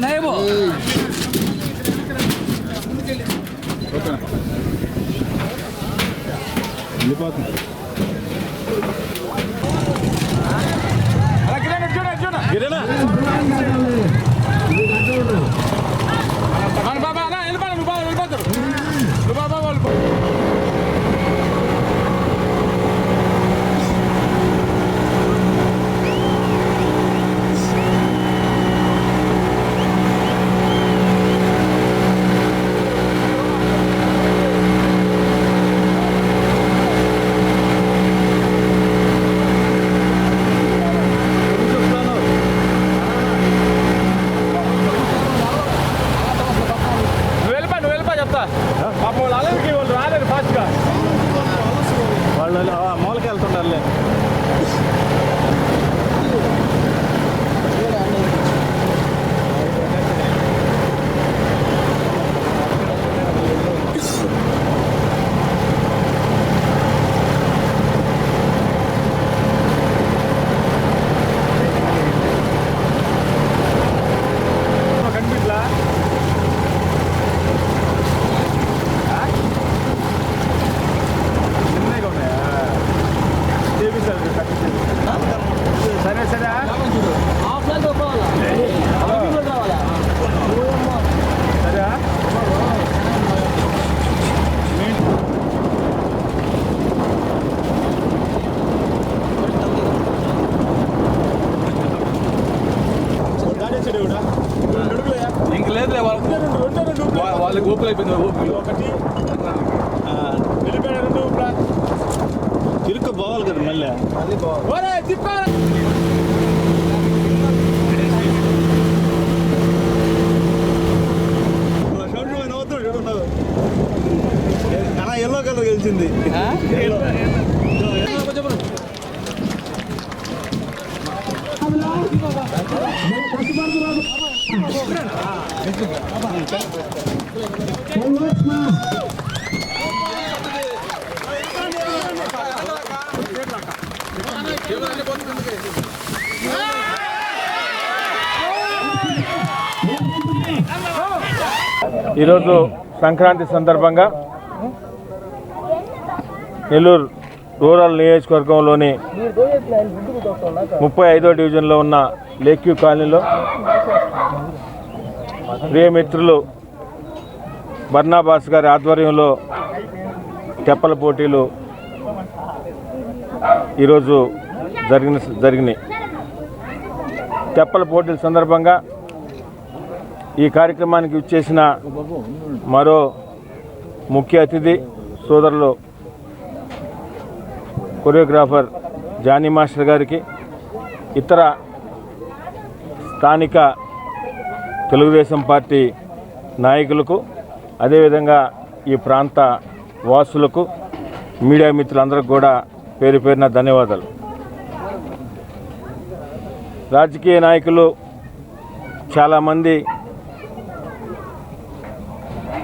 నాయబో వెళ్ళిపోతుంది. వాళ్ళు మూలకి వెళ్తుంటారులే. ఇంక లేదులే వాళ్ళకి ఓపిక అయిపోయింది. ఒకటి తిరుక్కు పోవాలి కదా మళ్ళీ అలా ఎల్లో కలర్ గెలిచింది. ఈరోజు సంక్రాంతి సందర్భంగా నెల్లూరు రూరల్ నియోజకవర్గంలోని 35వ డివిజన్లో ఉన్న లేక్యూ కాలనీలో ప్రియమిత్రులు బర్నాబాస్ గారి ఆధ్వర్యంలో తెప్పల పోటీలు ఈరోజు జరిగినాయి. తెప్పల పోటీల సందర్భంగా ఈ కార్యక్రమానికి ఇచ్చేసిన మరో ముఖ్య అతిథి సోదరులు కొరియోగ్రాఫర్ జానీ మాస్టర్ గారికి, ఇతర స్థానిక తెలుగుదేశం పార్టీ నాయకులకు, అదేవిధంగా ఈ ప్రాంత వాసులకు, మీడియా మిత్రులందరికీ కూడా పేరు పేరున ధన్యవాదాలు. రాజకీయ నాయకులు చాలామంది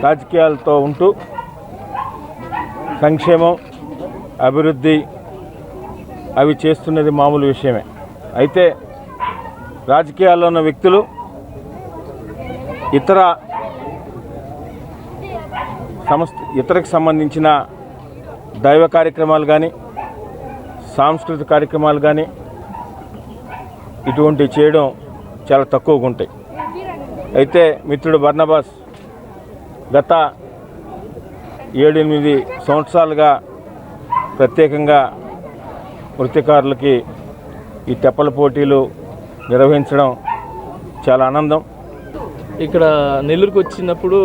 రాజకీయాలతో ఉంటూ సంక్షేమం, అభివృద్ధి అవి చేస్తున్నది మామూలు విషయమే. అయితే రాజకీయాల్లో ఉన్న వ్యక్తులు ఇతరకు సంబంధించిన దైవ కార్యక్రమాలు కానీ, సాంస్కృతిక కార్యక్రమాలు కానీ ఇటువంటివి చేయడం చాలా తక్కువగా ఉంటాయి. అయితే మిత్రుడు బర్నబాస్ గత 7-8 సంవత్సరాలుగా ప్రత్యేకంగా నృత్యకారులకి ఈ తెప్పల పోటీలు నిర్వహించడం చాలా ఆనందం. ఇక్కడ నెల్లూరుకు వచ్చినప్పుడు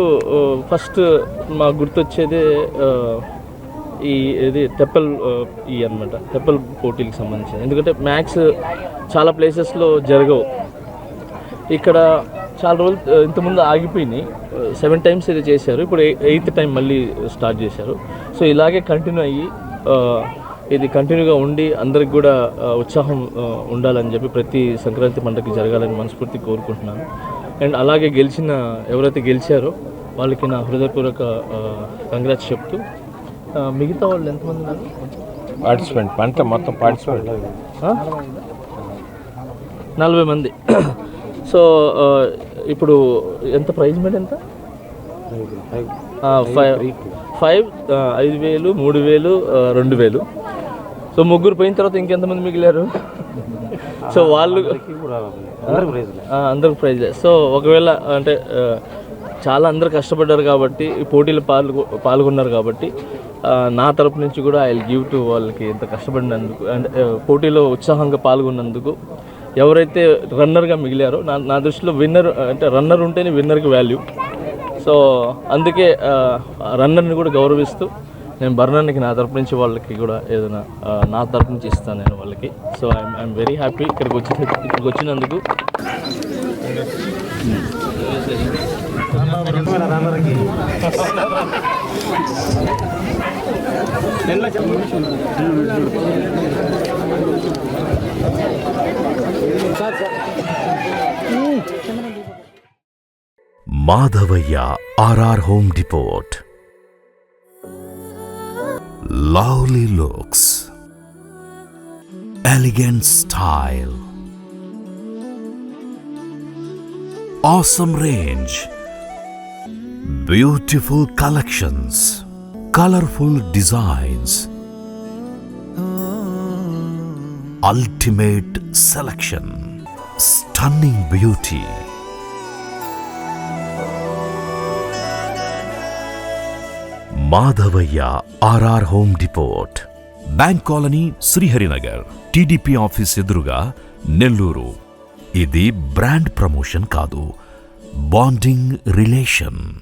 ఫస్ట్ మాకు గుర్తొచ్చేదే ఇది తెప్పల్ అన్నమాట, తెప్పల్ పోటీలకు సంబంధించి. ఎందుకంటే మ్యాక్స్ చాలా ప్లేసెస్లో జరగవు. ఇక్కడ చాలా రోజులు ఇంతకుముందు ఆగిపోయినాయి. 7 times ఇది చేశారు. ఇప్పుడు 8th time మళ్ళీ స్టార్ట్ చేశారు. సో ఇలాగే కంటిన్యూ అయ్యి ఇది కంటిన్యూగా ఉండి అందరికి కూడా ఉత్సాహం ఉండాలని చెప్పి ప్రతి సంక్రాంతి పండుగకి జరగాలని మనస్ఫూర్తి కోరుకుంటున్నాను. అండ్ అలాగే ఎవరైతే గెలిచారో వాళ్ళకి నా హృదయపూర్వక కంగ్రాట్స్ చెప్తూ మిగతా వాళ్ళు ఎంతమంది ఉన్నారు? పార్టిసిపెంట్ పంట మొత్తం పార్టిసిపెంట్ 40 మంది. సో ఇప్పుడు ఎంత ప్రైజ్ మనీ ఎంత? 5,000, 3,000, 2,000. సో ముగ్గురు పోయిన తర్వాత ఇంకెంతమంది మిగిలారు? సో వాళ్ళు అందరికి ప్రైజ్. సో ఒకవేళ అంటే చాలా అందరు కష్టపడ్డారు కాబట్టి ఈ పోటీలు పాల్గొన్నారు కాబట్టి నా తరపు నుంచి కూడా ఐ విల్ గివ్ టు వాళ్ళకి ఎంత కష్టపడినందుకు అండ్ పోటీలో ఉత్సాహంగా పాల్గొన్నందుకు. ఎవరైతే రన్నర్గా మిగిలారో నా దృష్టిలో విన్నర్ అంటే రన్నర్ ఉంటేనే విన్నర్కి వాల్యూ. సో అందుకే రన్నర్ని కూడా గౌరవిస్తూ నేను బర్నర్కి నా తరపు నుంచి వాళ్ళకి కూడా ఏదైనా నా తరపు నుంచి ఇస్తాను నేను వాళ్ళకి. సో ఐఎమ్ వెరీ హ్యాపీ ఇక్కడికి వచ్చినందుకు. Madhavaya RR Home Depot. Lovely looks, elegant style, awesome range, beautiful collections, colorful designs, ultimate selection, stunning beauty. Madhavaya RR Home Depot, Bank Colony, Sriharinagar, TDP Office Eduruga, Nelluru. Idi brand promotion kaadu, bonding relation.